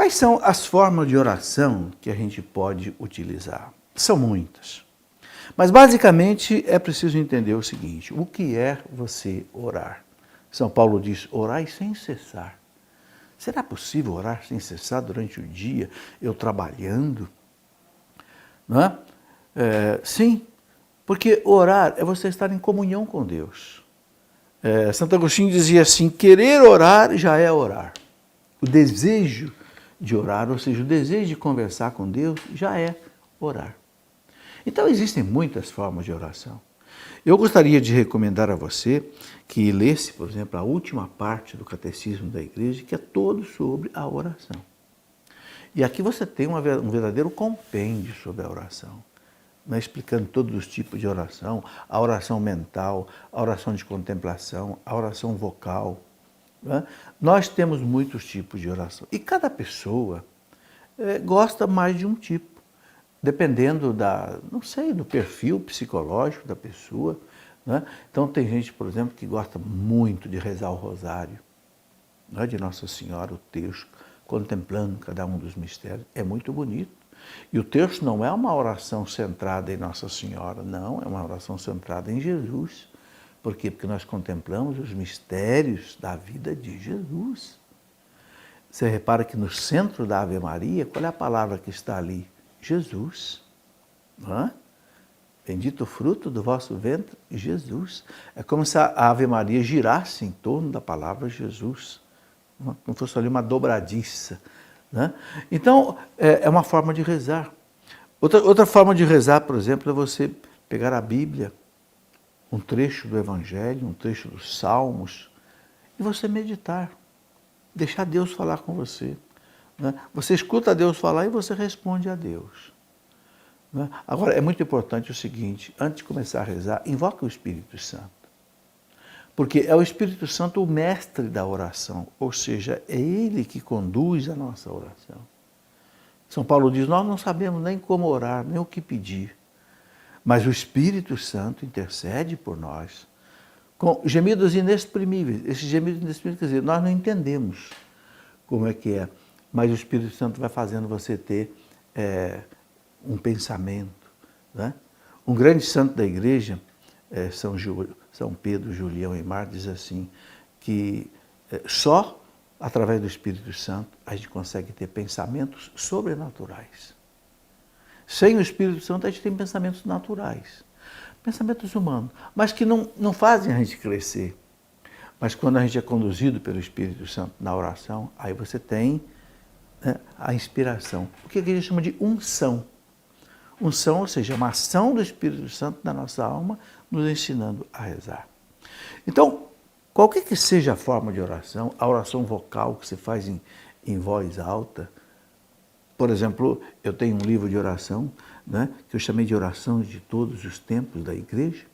Quais são as formas de oração que a gente pode utilizar? São muitas. Mas basicamente é preciso entender o seguinte: o que é você orar? São Paulo diz: orai sem cessar. Será possível orar sem cessar durante o dia, eu trabalhando? Não é? Sim, porque orar é você estar em comunhão com Deus. Santo Agostinho dizia assim: querer orar já é orar. O desejo de orar, ou seja, o desejo de conversar com Deus, já é orar. Então existem muitas formas de oração. Eu gostaria de recomendar a você que lesse, por exemplo, a última parte do Catecismo da Igreja, que é todo sobre a oração. E aqui você tem um verdadeiro compêndio sobre a oração, né, explicando todos os tipos de oração, a oração mental, a oração de contemplação, a oração vocal. Né? Nós temos muitos tipos de oração e cada pessoa gosta mais de um tipo, dependendo do perfil psicológico da pessoa. Né? Então tem gente, por exemplo, que gosta muito de rezar o rosário, né, de Nossa Senhora, o terço, contemplando cada um dos mistérios. É muito bonito. E o terço não é uma oração centrada em Nossa Senhora, não, é uma oração centrada em Jesus. Por quê? Porque nós contemplamos os mistérios da vida de Jesus. Você repara que no centro da Ave Maria, qual é a palavra que está ali? Jesus. Não é? Bendito o fruto do vosso ventre, Jesus. É como se a Ave Maria girasse em torno da palavra Jesus. Como fosse ali uma dobradiça. Né? Então, é uma forma de rezar. Outra forma de rezar, por exemplo, é você pegar a Bíblia, um trecho do Evangelho, um trecho dos Salmos, e você meditar. Deixar Deus falar com você. Né? Você escuta Deus falar e você responde a Deus. Né? Agora, é muito importante o seguinte: antes de começar a rezar, invoque o Espírito Santo. Porque é o Espírito Santo o mestre da oração, ou seja, é ele que conduz a nossa oração. São Paulo diz: nós não sabemos nem como orar, nem o que pedir, mas o Espírito Santo intercede por nós com gemidos inexprimíveis. Esses gemidos inexprimíveis, quer dizer, nós não entendemos como é que é, mas o Espírito Santo vai fazendo você ter um pensamento. Né? Um grande santo da igreja, São Pedro, Julião e Mar, diz assim, que só através do Espírito Santo a gente consegue ter pensamentos sobrenaturais. Sem o Espírito Santo a gente tem pensamentos naturais, pensamentos humanos, mas que não fazem a gente crescer. Mas quando a gente é conduzido pelo Espírito Santo na oração, aí você tem a inspiração. O que a gente chama de unção. Unção, ou seja, uma ação do Espírito Santo na nossa alma, nos ensinando a rezar. Então, qualquer que seja a forma de oração, a oração vocal que você faz em voz alta, por exemplo, eu tenho um livro de oração, né, que eu chamei de Orações de Todos os Tempos da Igreja.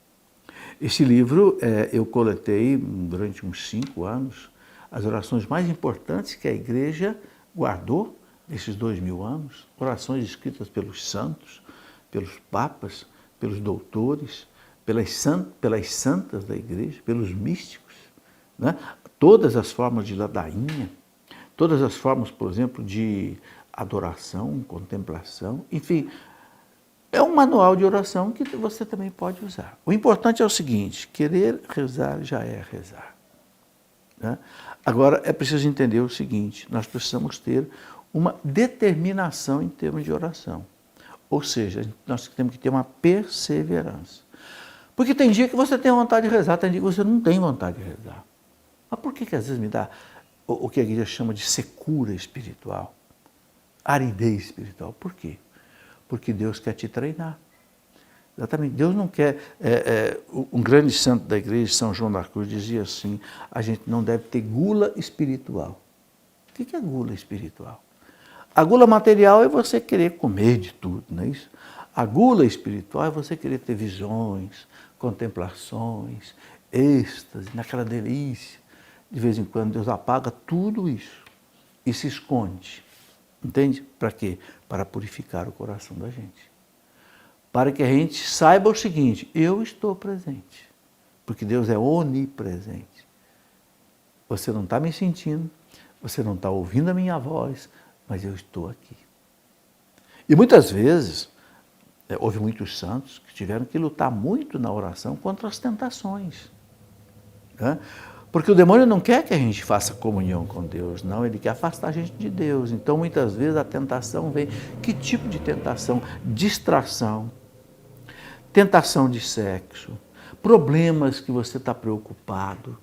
Esse livro eu coletei durante uns 5 anos as orações mais importantes que a Igreja guardou nesses 2000 anos, orações escritas pelos santos, pelos papas, pelos doutores, pelas santas da Igreja, pelos místicos, né? Todas as formas de ladainha, todas as formas, por exemplo, de adoração, contemplação, enfim, é um manual de oração que você também pode usar. O importante é o seguinte: querer rezar já é rezar. Né? Agora, é preciso entender o seguinte: nós precisamos ter uma determinação em termos de oração. Ou seja, nós temos que ter uma perseverança. Porque tem dia que você tem vontade de rezar, tem dia que você não tem vontade de rezar. Mas por que às vezes me dá o que a igreja chama de secura espiritual? Aridez espiritual. Por quê? Porque Deus quer te treinar. Exatamente. Deus não quer... um grande santo da igreja, São João da Cruz, dizia assim: a gente não deve ter gula espiritual. O que é gula espiritual? A gula material é você querer comer de tudo, não é isso? A gula espiritual é você querer ter visões, contemplações, êxtase, naquela delícia. De vez em quando Deus apaga tudo isso e se esconde. Entende? Para quê? Para purificar o coração da gente. Para que a gente saiba o seguinte: eu estou presente. Porque Deus é onipresente. Você não está me sentindo, você não está ouvindo a minha voz, mas eu estou aqui. E muitas vezes, houve muitos santos que tiveram que lutar muito na oração contra as tentações. Né? Porque o demônio não quer que a gente faça comunhão com Deus, não, ele quer afastar a gente de Deus. Então, muitas vezes, a tentação vem. Que tipo de tentação? Distração, tentação de sexo, problemas que você está preocupado.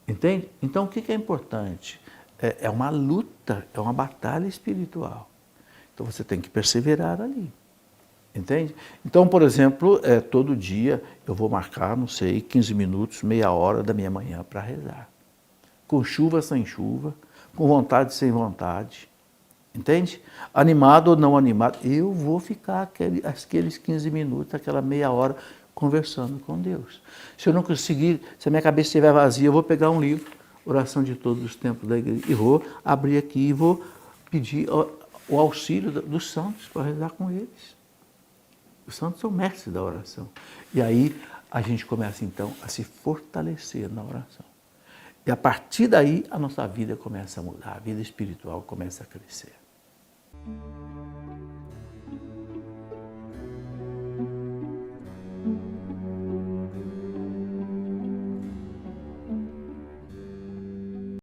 Entende? Então, o que é importante? É uma luta, é uma batalha espiritual. Então, você tem que perseverar ali. Entende? Então, por exemplo, todo dia eu vou marcar, não sei, 15 minutos, meia hora da minha manhã para rezar. Com chuva, sem chuva, com vontade, sem vontade. Entende? Animado ou não animado, eu vou ficar aqueles 15 minutos, aquela meia hora, conversando com Deus. Se eu não conseguir, se a minha cabeça estiver vazia, eu vou pegar um livro, Oração de Todos os Tempos da Igreja, e vou abrir aqui e vou pedir o auxílio dos santos para rezar com eles. Os santos são mestres da oração. E aí a gente começa então a se fortalecer na oração. E a partir daí a nossa vida começa a mudar, a vida espiritual começa a crescer.